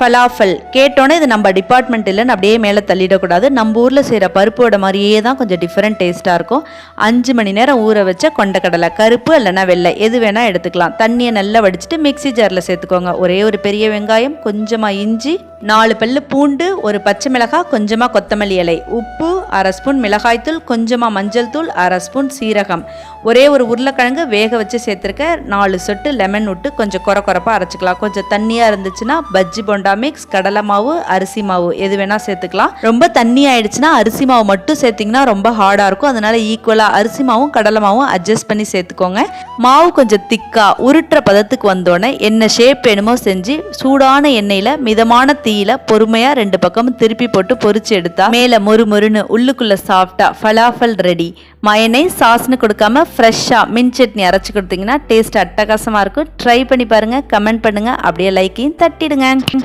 Falafel கேட்டோன்னே இது நம்ம டிபார்ட்மெண்ட் இல்லைன்னு அப்படியே மேலே தள்ளிடக்கூடாது. நம்ம ஊரில் செய்கிற பருப்போட மாதிரியே தான் கொஞ்சம் டிஃப்ரெண்ட் டேஸ்ட்டாக இருக்கும். 5 மணி நேரம் ஊற வச்ச கொண்டக்கடலை, கருப்பு இல்லைன்னா வெள்ளை எது வேணால் எடுத்துக்கலாம். தண்ணியை நல்லா வடிச்சிட்டு மிக்ஸி ஜாரில் சேர்த்துக்கோங்க. ஒரே ஒரு பெரிய வெங்காயம், கொஞ்சமாக இஞ்சி, 4 பல்லு பூண்டு, ஒரு பச்சை மிளகாய், கொஞ்சமாக கொத்தமல்லி இலை, உப்பு, 1/2 ஸ்பூன் மிளகாய்த்தூள், கொஞ்சமாக மஞ்சள் தூள், 1/2 ஸ்பூன் சீரகம், ஒரே ஒரு உருளைக்கிழங்கு வேக வச்சு சேர்த்துருக்க, 4 சொட்டு லெமன் விட்டு கொஞ்சம் கொரப்பாக அரைச்சிக்கலாம். கொஞ்சம் தண்ணியாக இருந்துச்சுன்னா பஜ்ஜி போண்டா மிக்ஸ், கடலை மாவு, அரிசி மாவு எது வேணால் சேர்த்துக்கலாம். ரொம்ப தண்ணி ஆயிடுச்சுன்னா அரிசி மாவு மட்டும் சேர்த்திங்கன்னா ரொம்ப ஹார்டாக இருக்கும். அதனால் ஈக்குவலாக அரிசி மாவும் கடலை மாவும் அட்ஜஸ்ட் பண்ணி சேர்த்துக்கோங்க. மாவு கொஞ்சம் திக்காக உருட்டுற பதத்துக்கு வந்தோடனே என்ன ஷேப் வேணுமோ செஞ்சு சூடான எண்ணெயில் மிதமான தீயில பொறுமையாக 2 பக்கமும் திருப்பி போட்டு பொரிச்சு எடுத்தா மேலே மொறுமொறுன்னு உள்ளுக்குள்ளே சாஃப்டாக ஃபலாஃபல் ரெடி. மயனைஸ் சாஸ்னு கொடுக்காம ஃப்ரெஷ்ஷாக மின் சட்னி அரைச்சி கொடுத்தீங்கன்னா டேஸ்ட் அட்டகாசமாக இருக்கும். ட்ரை பண்ணி பாருங்கள், கமெண்ட் பண்ணுங்கள், அப்படியே லைக்கையும் தட்டிடுங்க.